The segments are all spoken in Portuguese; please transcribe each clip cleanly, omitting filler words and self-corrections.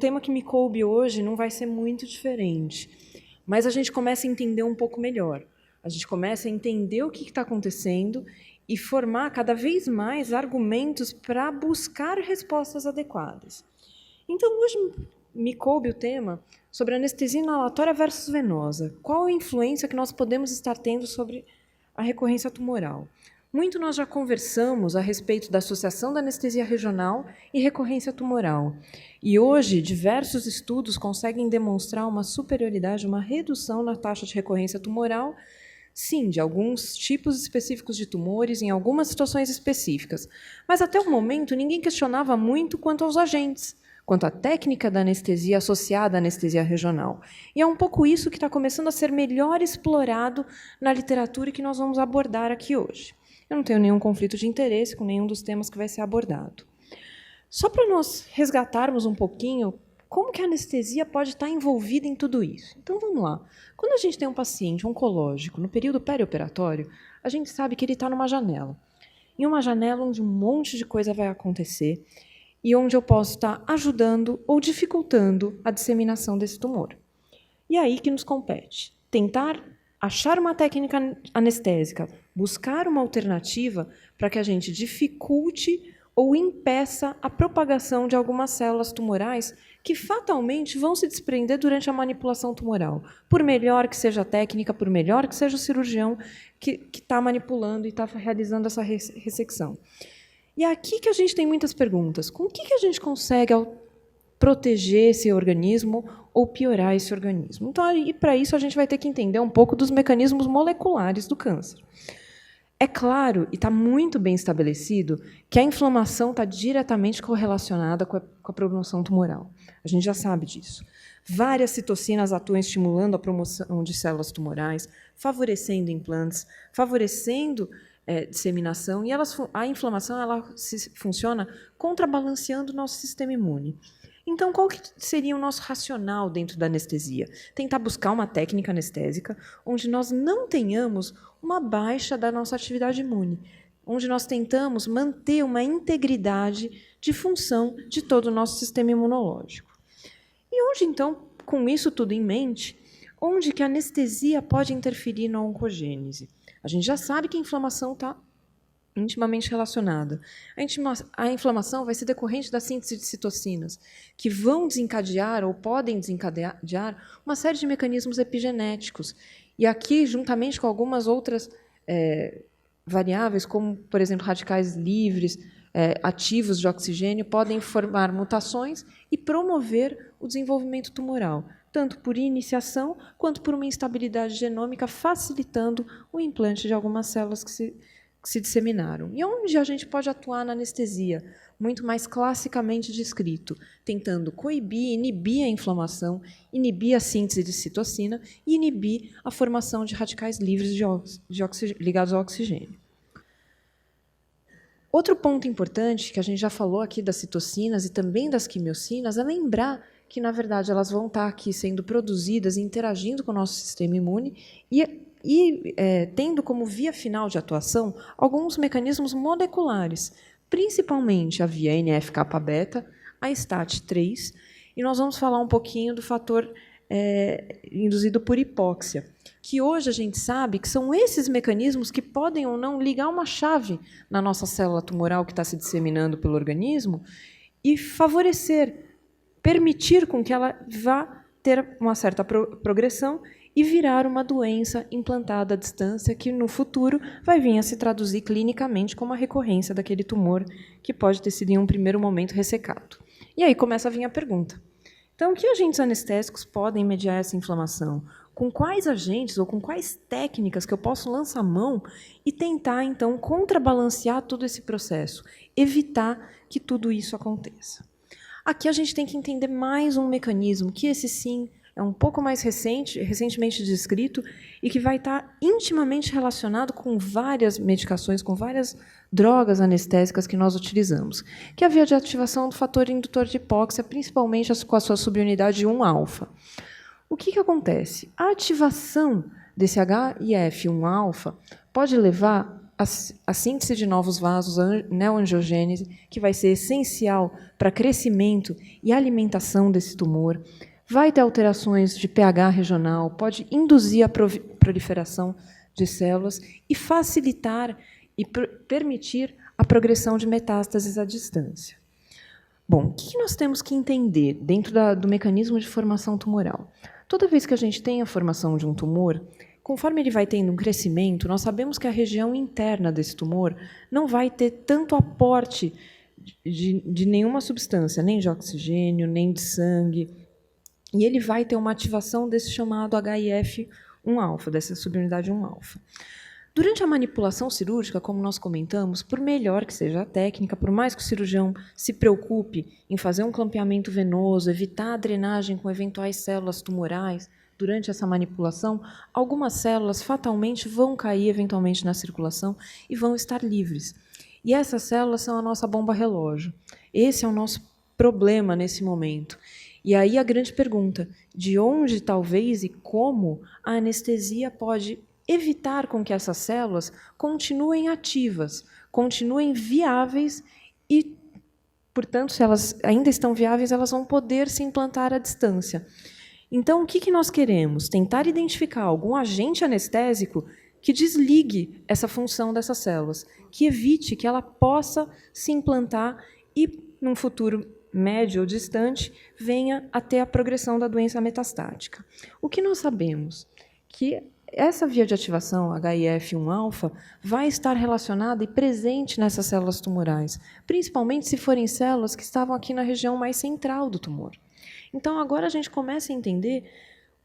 tema que me coube hoje não vai ser muito diferente, mas a gente começa a entender um pouco melhor. A gente começa a entender o que está acontecendo e formar cada vez mais argumentos para buscar respostas adequadas. Então, hoje me coube o tema sobre anestesia inalatória versus venosa. Qual a influência que nós podemos estar tendo sobre a recorrência tumoral? Muito nós já conversamos a respeito da associação da anestesia regional e recorrência tumoral. E hoje, diversos estudos conseguem demonstrar uma superioridade, uma redução na taxa de recorrência tumoral, sim, de alguns tipos específicos de tumores, em algumas situações específicas. Mas, até o momento, ninguém questionava muito quanto aos agentes, quanto à técnica da anestesia associada à anestesia regional. E é um pouco isso que está começando a ser melhor explorado na literatura e que nós vamos abordar aqui hoje. Eu não tenho nenhum conflito de interesse com nenhum dos temas que vai ser abordado. Só para nós resgatarmos um pouquinho como que a anestesia pode estar envolvida em tudo isso. Então, vamos lá. Quando a gente tem um paciente oncológico no período perioperatório, a gente sabe que ele está numa janela. Em uma janela onde um monte de coisa vai acontecer e onde eu posso estar ajudando ou dificultando a disseminação desse tumor. E aí que nos compete tentar achar uma técnica anestésica, buscar uma alternativa para que a gente dificulte ou impeça a propagação de algumas células tumorais que fatalmente vão se desprender durante a manipulação tumoral. Por melhor que seja a técnica, por melhor que seja o cirurgião que está manipulando e está realizando essa ressecção. E é aqui que a gente tem muitas perguntas. Com o que a gente consegue proteger esse organismo ou piorar esse organismo? Então, para isso, a gente vai ter que entender um pouco dos mecanismos moleculares do câncer. É claro, e está muito bem estabelecido, que a inflamação está diretamente correlacionada com a promoção tumoral. A gente já sabe disso. Várias citocinas atuam estimulando a promoção de células tumorais, favorecendo implantes, favorecendo disseminação, e a inflamação funciona contrabalanceando o nosso sistema imune. Então, qual que seria o nosso racional dentro da anestesia? Tentar buscar uma técnica anestésica onde nós não tenhamos uma baixa da nossa atividade imune, onde nós tentamos manter uma integridade de função de todo o nosso sistema imunológico. E onde, então, com isso tudo em mente, onde que a anestesia pode interferir na oncogênese? A gente já sabe que a inflamação está intimamente relacionada. A inflamação vai ser decorrente da síntese de citocinas, que vão desencadear ou podem desencadear uma série de mecanismos epigenéticos. E aqui, juntamente com algumas outras variáveis, como, por exemplo, radicais livres, ativos de oxigênio, podem formar mutações e promover o desenvolvimento tumoral, tanto por iniciação quanto por uma instabilidade genômica, facilitando o implante de algumas células que se disseminaram. E onde a gente pode atuar na anestesia? Muito mais classicamente descrito, tentando coibir, inibir a inflamação, inibir a síntese de citocina e inibir a formação de radicais livres ligados ao oxigênio. Outro ponto importante, que a gente já falou aqui das citocinas e também das quimiocinas, é lembrar que, na verdade, elas vão estar aqui sendo produzidas e interagindo com o nosso sistema imune e tendo como via final de atuação alguns mecanismos moleculares, principalmente a via NF-kappa-beta, a STAT3, e nós vamos falar um pouquinho do fator induzido por hipóxia, que hoje a gente sabe que são esses mecanismos que podem ou não ligar uma chave na nossa célula tumoral que está se disseminando pelo organismo e favorecer, permitir com que ela vá ter uma certa progressão e virar uma doença implantada à distância que, no futuro, vai vir a se traduzir clinicamente como a recorrência daquele tumor que pode ter sido, em um primeiro momento, ressecado. E aí começa a vir a pergunta. Então, que agentes anestésicos podem mediar essa inflamação? Com quais agentes ou com quais técnicas que eu posso lançar mão e tentar, então, contrabalancear todo esse processo, evitar que tudo isso aconteça? Aqui a gente tem que entender mais um mecanismo, que esse sim é um pouco mais recentemente descrito e que vai estar intimamente relacionado com várias medicações, com várias drogas anestésicas que nós utilizamos, que é a via de ativação do fator indutor de hipóxia, principalmente com a sua subunidade 1-alfa. O que acontece? A ativação desse HIF1-alfa pode levar a síntese de novos vasos, a neoangiogênese, que vai ser essencial para crescimento e alimentação desse tumor. Vai ter alterações de pH regional, pode induzir a proliferação de células e facilitar e permitir a progressão de metástases à distância. Bom, o que nós temos que entender dentro do mecanismo de formação tumoral? Toda vez que a gente tem a formação de um tumor, conforme ele vai tendo um crescimento, nós sabemos que a região interna desse tumor não vai ter tanto aporte de nenhuma substância, nem de oxigênio, nem de sangue, e ele vai ter uma ativação desse chamado HIF-1-alfa, dessa subunidade 1-alfa. Durante a manipulação cirúrgica, como nós comentamos, por melhor que seja a técnica, por mais que o cirurgião se preocupe em fazer um clampeamento venoso, evitar a drenagem com eventuais células tumorais durante essa manipulação, algumas células fatalmente vão cair eventualmente na circulação e vão estar livres. E essas células são a nossa bomba relógio. Esse é o nosso problema nesse momento. E aí a grande pergunta, de onde, talvez, e como a anestesia pode evitar com que essas células continuem ativas, continuem viáveis e, portanto, se elas ainda estão viáveis, elas vão poder se implantar à distância. Então, o que nós queremos? Tentar identificar algum agente anestésico que desligue essa função dessas células, que evite que ela possa se implantar e, num futuro médio ou distante, venha a ter a progressão da doença metastática. O que nós sabemos? Que essa via de ativação, HIF-1-alfa, vai estar relacionada e presente nessas células tumorais, principalmente se forem células que estavam aqui na região mais central do tumor. Então, agora a gente começa a entender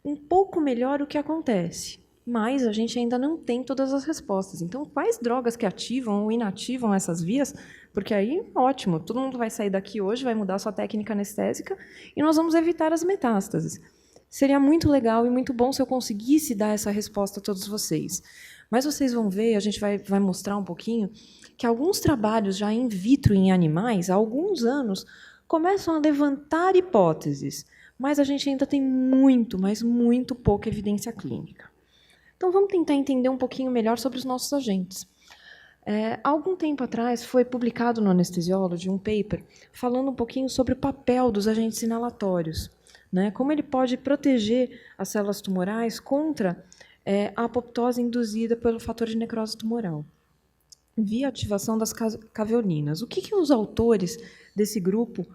um pouco melhor o que acontece, mas a gente ainda não tem todas as respostas. Então, quais drogas que ativam ou inativam essas vias? Porque aí, ótimo, todo mundo vai sair daqui hoje, vai mudar sua técnica anestésica e nós vamos evitar as metástases. Seria muito legal e muito bom se eu conseguisse dar essa resposta a todos vocês. Mas vocês vão ver, a gente vai mostrar um pouquinho, que alguns trabalhos já in vitro em animais, há alguns anos, começam a levantar hipóteses, mas a gente ainda tem muito, mas muito pouca evidência clínica. Então, vamos tentar entender um pouquinho melhor sobre os nossos agentes. Há algum tempo atrás, foi publicado no Anesthesiology um paper falando um pouquinho sobre o papel dos agentes inalatórios, né? Como ele pode proteger as células tumorais contra a apoptose induzida pelo fator de necrose tumoral, via ativação das caveolinas. O que os autores desse grupo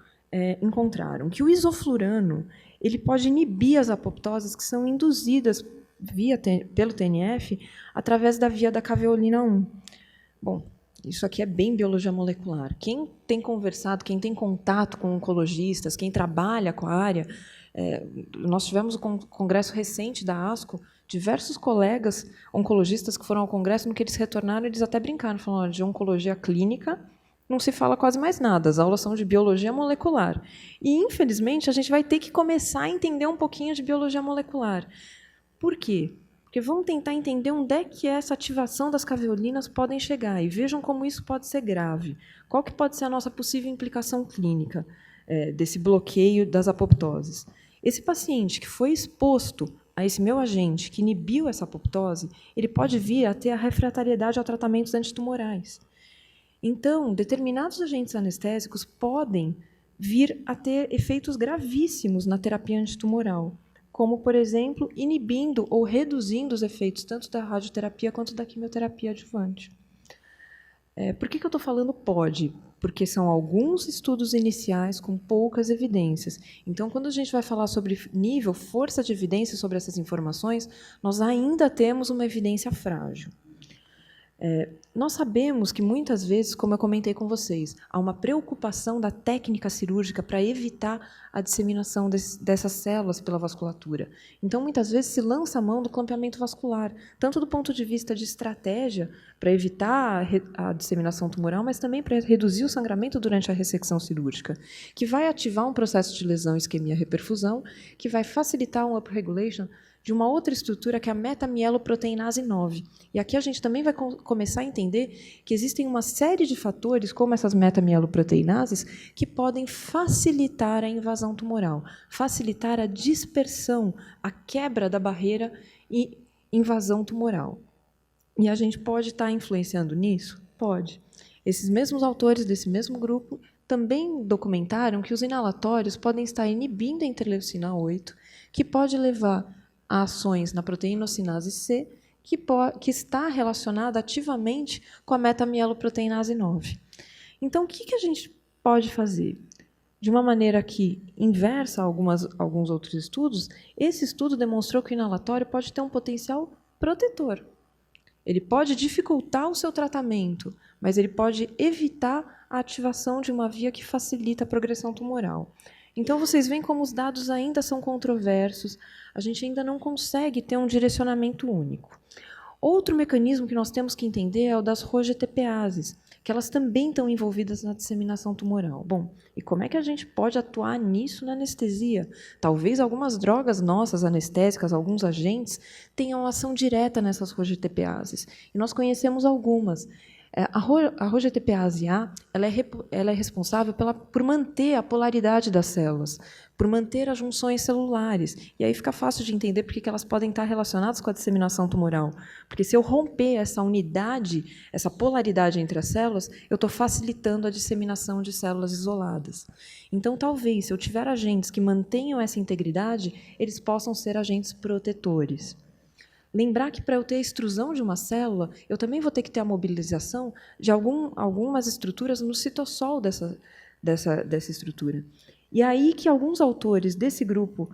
encontraram? Que o isoflurano ele pode inibir as apoptoses que são induzidas pelo TNF através da via da caveolina 1. Bom, isso aqui é bem biologia molecular. Quem tem conversado, quem tem contato com oncologistas, quem trabalha com a área, nós tivemos um congresso recente da ASCO, diversos colegas oncologistas que foram ao congresso, no que eles retornaram, eles até brincaram, falaram, de oncologia clínica não se fala quase mais nada, as aulas são de biologia molecular. E, infelizmente, a gente vai ter que começar a entender um pouquinho de biologia molecular. Por quê? Porque vamos tentar entender onde é que essa ativação das caveolinas podem chegar e vejam como isso pode ser grave. Qual que pode ser a nossa possível implicação clínica desse bloqueio das apoptoses? Esse paciente que foi exposto a esse meu agente, que inibiu essa apoptose, ele pode vir a ter a refratariedade a tratamentos antitumorais. Então, determinados agentes anestésicos podem vir a ter efeitos gravíssimos na terapia antitumoral, como, por exemplo, inibindo ou reduzindo os efeitos tanto da radioterapia quanto da quimioterapia adjuvante. Por que eu estou falando pode? Porque são alguns estudos iniciais com poucas evidências. Então, quando a gente vai falar sobre nível, força de evidência sobre essas informações, nós ainda temos uma evidência frágil. Nós sabemos que, muitas vezes, como eu comentei com vocês, há uma preocupação da técnica cirúrgica para evitar a disseminação dessas células pela vasculatura. Então, muitas vezes, se lança a mão do clampeamento vascular, tanto do ponto de vista de estratégia, para evitar a disseminação tumoral, mas também para reduzir o sangramento durante a ressecção cirúrgica, que vai ativar um processo de lesão, isquemia, reperfusão, que vai facilitar um upregulation de uma outra estrutura, que é a metamieloproteinase 9. E aqui a gente também vai começar a entender que existem uma série de fatores, como essas metamieloproteinases, que podem facilitar a invasão tumoral, facilitar a dispersão, a quebra da barreira e invasão tumoral. E a gente pode estar influenciando nisso? Pode. Esses mesmos autores desse mesmo grupo também documentaram que os inalatórios podem estar inibindo a interleucina 8, que pode levar a ações na proteinocinase C, que está relacionada ativamente com a metamieloproteinase 9. Então, o que a gente pode fazer? De uma maneira que inversa alguns outros estudos, esse estudo demonstrou que o inalatório pode ter um potencial protetor. Ele pode dificultar o seu tratamento, mas ele pode evitar a ativação de uma via que facilita a progressão tumoral. Então, vocês veem como os dados ainda são controversos, a gente ainda não consegue ter um direcionamento único. Outro mecanismo que nós temos que entender é o das ROGTPases, que elas também estão envolvidas na disseminação tumoral. Bom, e como é que a gente pode atuar nisso na anestesia? Talvez algumas drogas nossas anestésicas, alguns agentes, tenham ação direta nessas ROGTPases. E nós conhecemos algumas. A ROGTPase A ela é responsável por manter a polaridade das células, por manter as junções celulares. E aí fica fácil de entender porque elas podem estar relacionadas com a disseminação tumoral. Porque se eu romper essa unidade, essa polaridade entre as células, eu estou facilitando a disseminação de células isoladas. Então, talvez, se eu tiver agentes que mantenham essa integridade, eles possam ser agentes protetores. Lembrar que, para eu ter a extrusão de uma célula, eu também vou ter que ter a mobilização de algumas estruturas no citossol dessa estrutura. E aí que alguns autores desse grupo,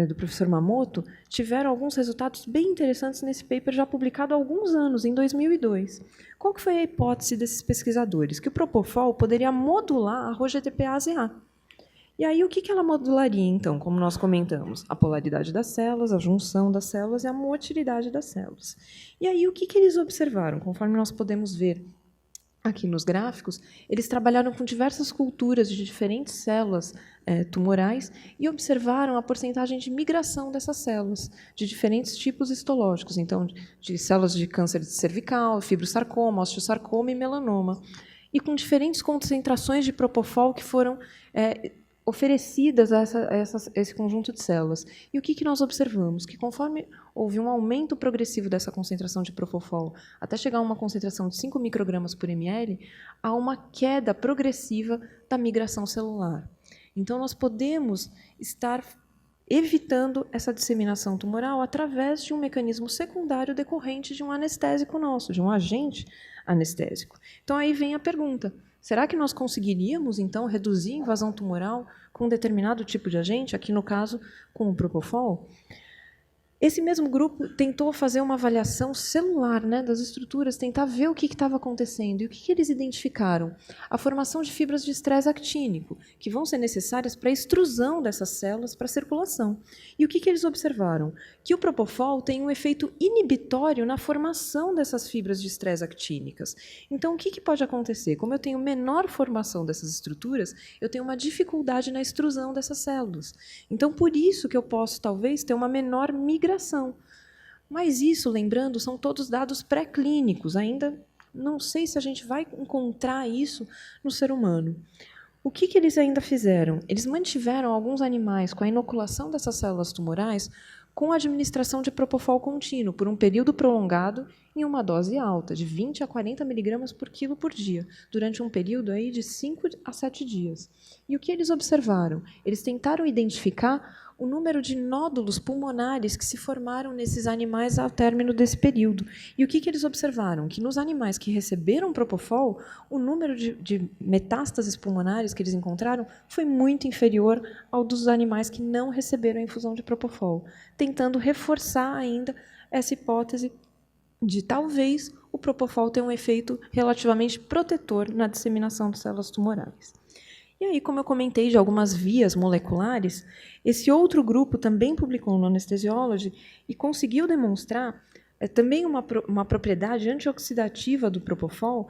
do professor Mamoto, tiveram alguns resultados bem interessantes nesse paper já publicado há alguns anos, em 2002. Qual que foi a hipótese desses pesquisadores? Que o Propofol poderia modular a ROGTPase A. E aí, o que ela modularia, então, como nós comentamos? A polaridade das células, a junção das células e a motilidade das células. E aí, o que eles observaram? Conforme nós podemos ver aqui nos gráficos, eles trabalharam com diversas culturas de diferentes células tumorais e observaram a porcentagem de migração dessas células, de diferentes tipos histológicos, então, de células de câncer cervical, fibrosarcoma, osteosarcoma e melanoma, e com diferentes concentrações de propofol que foram oferecidas a esse conjunto de células. E o que nós observamos? Que conforme houve um aumento progressivo dessa concentração de propofol, até chegar a uma concentração de 5 microgramas por ml, há uma queda progressiva da migração celular. Então, nós podemos estar evitando essa disseminação tumoral através de um mecanismo secundário decorrente de um anestésico nosso, de um agente anestésico. Então, aí vem a pergunta: será que nós conseguiríamos, então, reduzir a invasão tumoral com um determinado tipo de agente, aqui no caso, com o propofol? Esse mesmo grupo tentou fazer uma avaliação celular, das estruturas, tentar ver o que estava acontecendo. E o que eles identificaram? A formação de fibras de estresse actínico, que vão ser necessárias para a extrusão dessas células para a circulação. E o que eles observaram? Que o propofol tem um efeito inibitório na formação dessas fibras de estresse actínicas. Então, o que pode acontecer? Como eu tenho menor formação dessas estruturas, eu tenho uma dificuldade na extrusão dessas células. Então, por isso que eu posso, talvez, ter uma menor migração. Mas isso, lembrando, são todos dados pré-clínicos. Ainda não sei se a gente vai encontrar isso no ser humano. O que eles ainda fizeram? Eles mantiveram alguns animais com a inoculação dessas células tumorais com a administração de propofol contínuo por um período prolongado em uma dose alta, de 20 a 40 miligramas por quilo por dia, durante um período aí de 5 a 7 dias. E o que eles observaram? Eles tentaram identificar o número de nódulos pulmonares que se formaram nesses animais ao término desse período. E o que eles observaram? Que nos animais que receberam propofol, o número de metástases pulmonares que eles encontraram foi muito inferior ao dos animais que não receberam a infusão de propofol, tentando reforçar ainda essa hipótese de talvez o propofol ter um efeito relativamente protetor na disseminação de células tumorais. E aí, como eu comentei de algumas vias moleculares, esse outro grupo também publicou no Anesthesiology e conseguiu demonstrar também uma propriedade antioxidativa do propofol,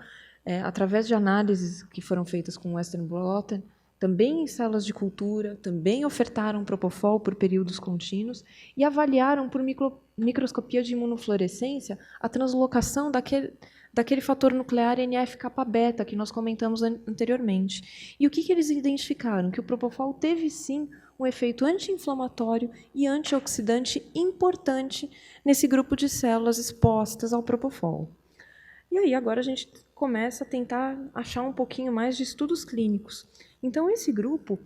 através de análises que foram feitas com Western blotter, também em células de cultura, também ofertaram propofol por períodos contínuos e avaliaram por microscopia de imunofluorescência a translocação daquele fator nuclear NF-kappa-beta que nós comentamos anteriormente. E o que eles identificaram? Que o propofol teve, sim, um efeito anti-inflamatório e antioxidante importante nesse grupo de células expostas ao propofol. E aí, agora a gente começa a tentar achar um pouquinho mais de estudos clínicos. Então, esse grupo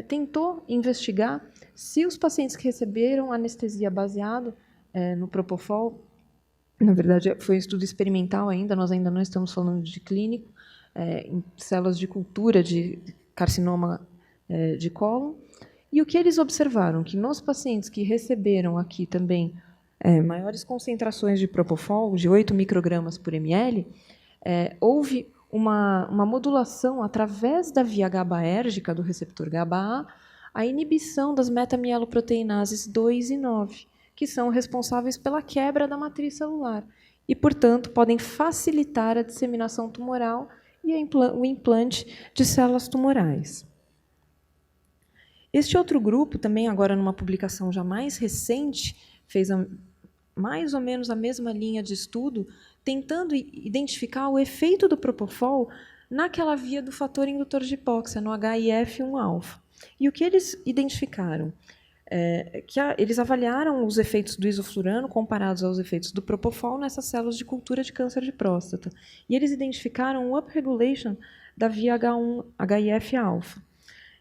tentou investigar se os pacientes que receberam anestesia baseado no propofol, na verdade, foi um estudo experimental ainda, nós ainda não estamos falando de clínico, em células de cultura de carcinoma de cólon. E o que eles observaram? Que nos pacientes que receberam aqui também maiores concentrações de propofol, de 8 microgramas por ml, houve uma modulação através da via GABAérgica do receptor GABA-A, a inibição das metamieloproteinases 2 e 9, que são responsáveis pela quebra da matriz celular e, portanto, podem facilitar a disseminação tumoral e o implante de células tumorais. Este outro grupo, também agora numa publicação já mais recente, fez mais ou menos a mesma linha de estudo, tentando identificar o efeito do propofol naquela via do fator indutor de hipóxia, no HIF-1-alfa. E o que eles identificaram? Eles avaliaram os efeitos do isoflurano comparados aos efeitos do propofol nessas células de cultura de câncer de próstata. E eles identificaram o upregulation da via HIF-alfa.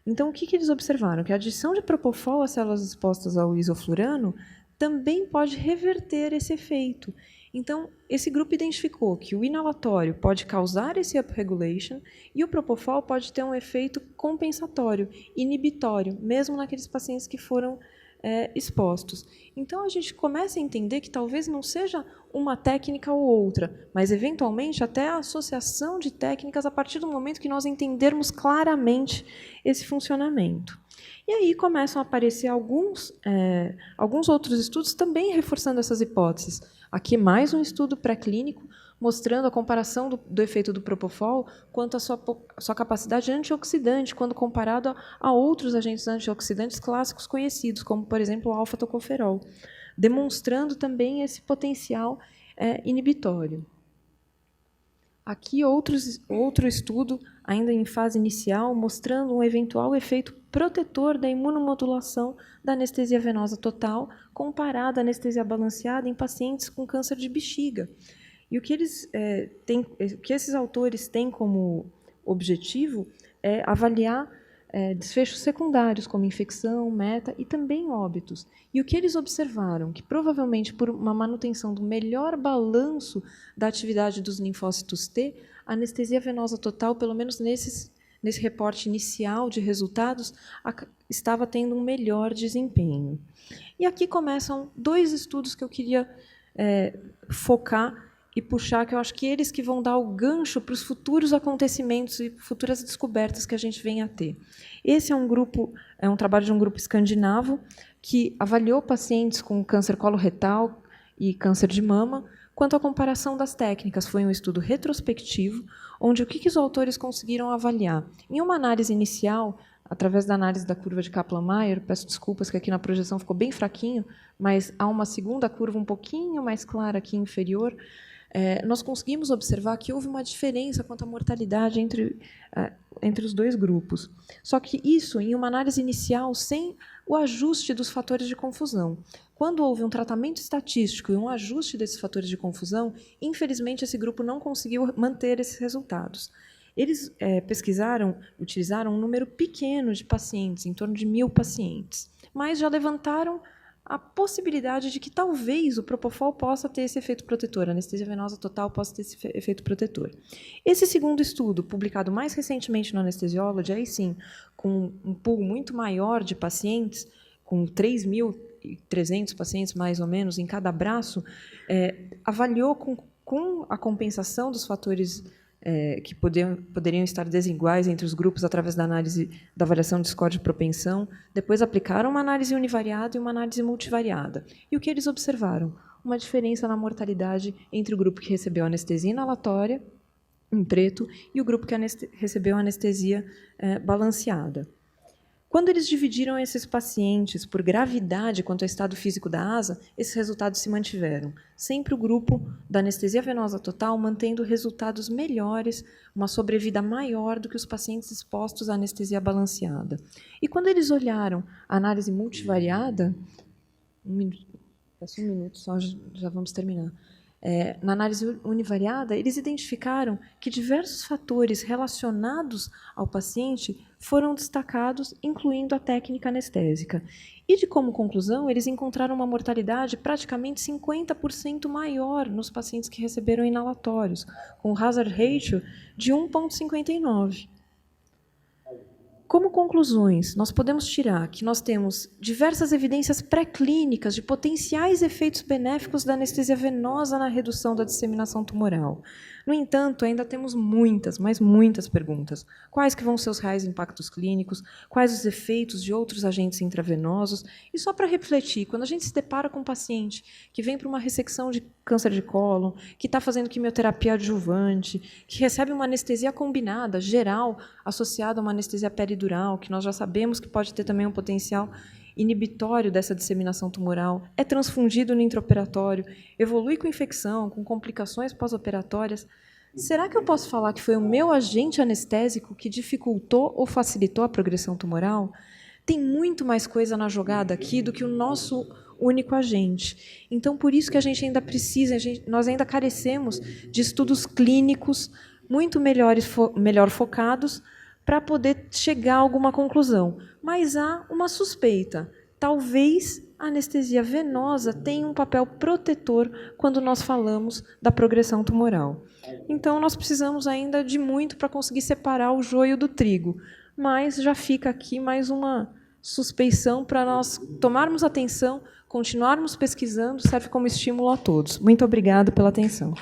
Então, o que eles observaram? Que a adição de propofol às células expostas ao isoflurano também pode reverter esse efeito. Então, esse grupo identificou que o inalatório pode causar esse upregulation e o propofol pode ter um efeito compensatório, inibitório, mesmo naqueles pacientes que foram expostos. Então, a gente começa a entender que talvez não seja uma técnica ou outra, mas, eventualmente, até a associação de técnicas a partir do momento que nós entendermos claramente esse funcionamento. E aí começam a aparecer alguns outros estudos também reforçando essas hipóteses. Aqui mais um estudo pré-clínico mostrando a comparação do efeito do propofol quanto à sua capacidade antioxidante quando comparado a outros agentes antioxidantes clássicos conhecidos, como, por exemplo, o alfa-tocoferol, demonstrando também esse potencial inibitório. Aqui outro estudo, ainda em fase inicial, mostrando um eventual efeito protetor da imunomodulação da anestesia venosa total comparada à anestesia balanceada em pacientes com câncer de bexiga. E o que esses autores têm como objetivo é avaliar desfechos secundários, como infecção, meta e também óbitos. E o que eles observaram? Que, provavelmente, por uma manutenção do melhor balanço da atividade dos linfócitos T, a anestesia venosa total, pelo menos nesse reporte inicial de resultados, estava tendo um melhor desempenho. E aqui começam 2 estudos que eu queria focar e puxar, que eu acho que eles que vão dar o gancho para os futuros acontecimentos e futuras descobertas que a gente vem a ter. Esse é um trabalho de um grupo escandinavo que avaliou pacientes com câncer coloretal e câncer de mama quanto à comparação das técnicas. Foi um estudo retrospectivo, onde o que os autores conseguiram avaliar? Em uma análise inicial, através da análise da curva de Kaplan-Meier, peço desculpas que aqui na projeção ficou bem fraquinho, mas há uma segunda curva um pouquinho mais clara aqui inferior, nós conseguimos observar que houve uma diferença quanto à mortalidade entre os 2 grupos. Só que isso em uma análise inicial sem o ajuste dos fatores de confusão. Quando houve um tratamento estatístico e um ajuste desses fatores de confusão, infelizmente, esse grupo não conseguiu manter esses resultados. Eles utilizaram um número pequeno de pacientes, em torno de 1.000 pacientes, mas já levantaram a possibilidade de que talvez o propofol possa ter esse efeito protetor, a anestesia venosa total possa ter esse efeito protetor. Esse segundo estudo, publicado mais recentemente no Anesthesiology, aí sim, com um pool muito maior de pacientes, com 3.300 pacientes, mais ou menos, em cada braço, avaliou com a compensação dos fatores que poderiam estar desiguais entre os grupos através da análise da avaliação de score de propensão. Depois aplicaram uma análise univariada e uma análise multivariada. E o que eles observaram? Uma diferença na mortalidade entre o grupo que recebeu anestesia inalatória, em preto, e o grupo que recebeu anestesia balanceada. Quando eles dividiram esses pacientes por gravidade quanto ao estado físico da asa, esses resultados se mantiveram. Sempre o grupo da anestesia venosa total mantendo resultados melhores, uma sobrevida maior do que os pacientes expostos à anestesia balanceada. E quando eles olharam a análise multivariada, um minuto só, já vamos terminar. Na análise univariada, eles identificaram que diversos fatores relacionados ao paciente foram destacados, incluindo a técnica anestésica. E, como conclusão, eles encontraram uma mortalidade praticamente 50% maior nos pacientes que receberam inalatórios, com hazard ratio de 1,59. Como conclusões, nós podemos tirar que nós temos diversas evidências pré-clínicas de potenciais efeitos benéficos da anestesia venosa na redução da disseminação tumoral. No entanto, ainda temos muitas, mas muitas perguntas. Quais que vão ser os reais impactos clínicos? Quais os efeitos de outros agentes intravenosos? E só para refletir, quando a gente se depara com um paciente que vem para uma ressecção de câncer de cólon, que está fazendo quimioterapia adjuvante, que recebe uma anestesia combinada, geral, associada a uma anestesia peridural, que nós já sabemos que pode ter também um potencial inibitório dessa disseminação tumoral, é transfundido no intraoperatório, evolui com infecção, com complicações pós-operatórias. Será que eu posso falar que foi o meu agente anestésico que dificultou ou facilitou a progressão tumoral? Tem muito mais coisa na jogada aqui do que o nosso único agente. Então, por isso que a gente ainda precisa, nós ainda carecemos de estudos clínicos muito melhor focados para poder chegar a alguma conclusão. Mas há uma suspeita. Talvez a anestesia venosa tenha um papel protetor quando nós falamos da progressão tumoral. Então, nós precisamos ainda de muito para conseguir separar o joio do trigo. Mas já fica aqui mais uma suspeição para nós tomarmos atenção, continuarmos pesquisando, serve como estímulo a todos. Muito obrigada pela atenção.